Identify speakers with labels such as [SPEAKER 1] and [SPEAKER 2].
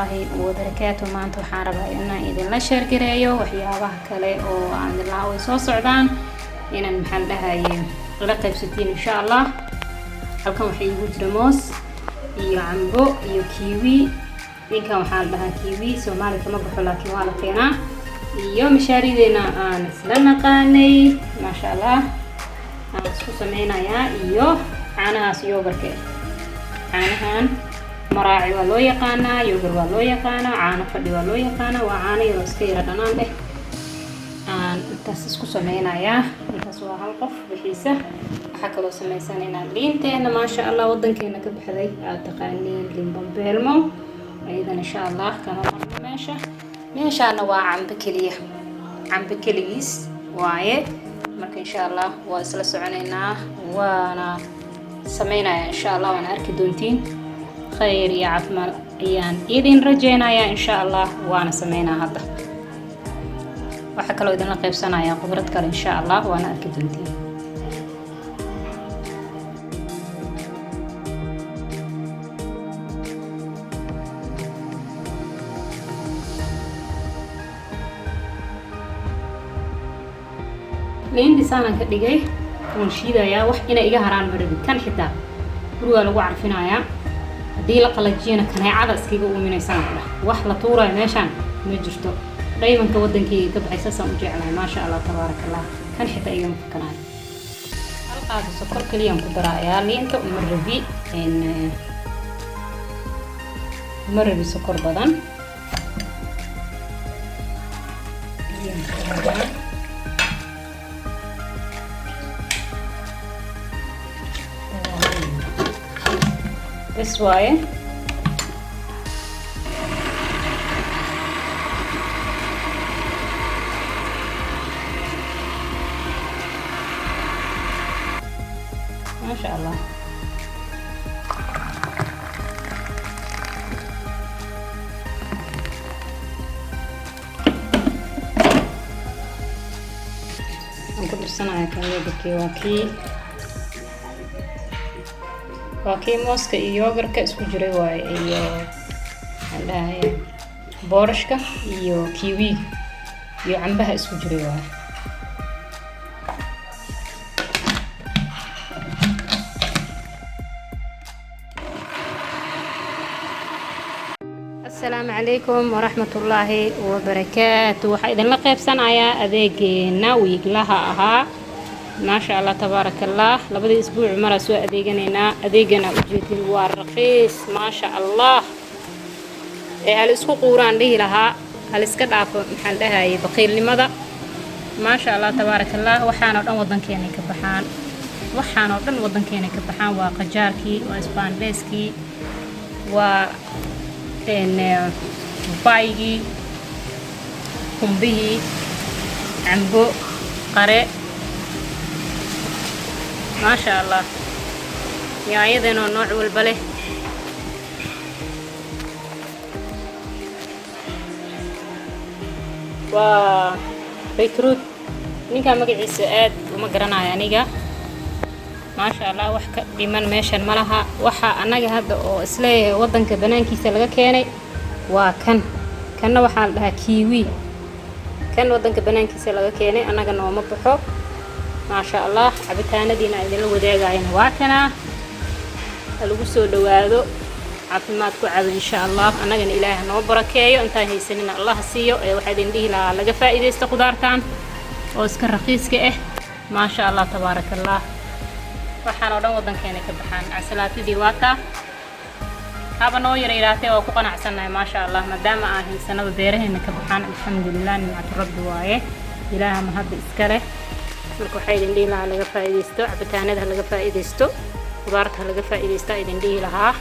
[SPEAKER 1] الله وبركاته. ما أنتوا حاربة إن إذا لا شر قريو وحيابه كله وعند الله ويصوص عدان إن المحل هاي رقم 60 إن شاء الله. halkan waxay ugu jira moos iyo cambo iyo kiwi. ninkan waxaa la dhahaa kiwi Soomaali kama baxo laakiin waa la keenaa iyo mashaarideena aan isla naqaanay ma sha Allah aan isku sameynayaa iyo caanahaas yogurka caanahan maraaci waa loo yaqaanaa yogur waa loo yaqaanaa caano fadhi waa loo yaqaanaa waa caano yar iska yar dhanaan leh aan intaas isku sameynayaa intaas waa hal qof bixiisa waxa kale oo sameysanaynaa liinteena ma sha Allah wadankeena ka baxday aad taqaaniin liin bambeelmo aydan insha Allah kana meeshaana waa cambe kaligiis waaye marka insha Allah waa isla soconaynaa waana sameynaya insha Allah waana arki doontiin khayr iyo caafimaad ayaan idin rajeynayaa insha Allah waana sameynaa hadda waxa kale oo idin la qaybsanaya khibrad kale insha Allah waana arki doontiin liin disana ka dhigay oo shiidaya wax ina iga haraan marbi kan xitaa guriga lagu carfinaaya hadii la qalajiyana kaneecada iskiga uuminaysan wax la tuuray meeshan ma jirto daymanka wadankii ka baxaysa san u jeclahay ma sha Allah tabarakallah kan xitaa iga mafkanay halkaas sokor kaliyan ku daraya liinta marbi sokor badan this way ما شاء الله نقدر صناعة كمية بكي وكي موسكا iyo yogurka isku jiray waay iyo halaaya boorashka iyo kiwi iyo cambaha isku jiray waay السلام عليكم ورحمة الله وبركاته waxa idin la qaybsanayaa adeegeena wiiglaha ahaa ما شاء الله تبارك الله لبدي أسبوع مرة سوى أديجنا وجدين والرخيص ما شاء الله هل اسكو قوران ليه لها هل اسكت عفوا محلها يبقيل لماذا ما شاء الله تبارك الله وحنا ودن وطن كيني كبحان وحنا ودن وطن كيني كبحان وقجاركي واسبان بيسكي و إن بايجي قنبه عنبو قري ما شاء الله يا أيضاً النوع والبله وبيتروت نيجا مقعي سعاد ومقرنا يعني ما شاء الله وحكا بمن ماشان ملها وحا أنا هذا إسلاه وضن كبنان كيسة لغا كيني كان وحا لها كيوي كان وضن كبنان كيسة لغا كيني أنا قنوا مبحو ما شاء الله عبتانا دينا إذن لو ديقاين واكنا الوسو دوادو عافماتكو عاد إن شاء الله أنا قن إله نو بركايو انتا هيسنين الله سيو وحدين ديه لغا فائدة استقدارتان واسكر رخيص كيه ما شاء الله تبارك الله وحانا ودن ودن كيني كبحان عسلاتي دي واتا هابا نو يريراتي وكوقنا عسلنا ما شاء الله مدام آهن سنة بيرهن كبحان الحمد لله نمعت الرب وايه إله مهد إسكاله marka waxay idin dhihi lahaa laga faa'iideysto cabitaanada laga faa'iideysto qudaarta laga faa'iideysto idin dhihi lahaa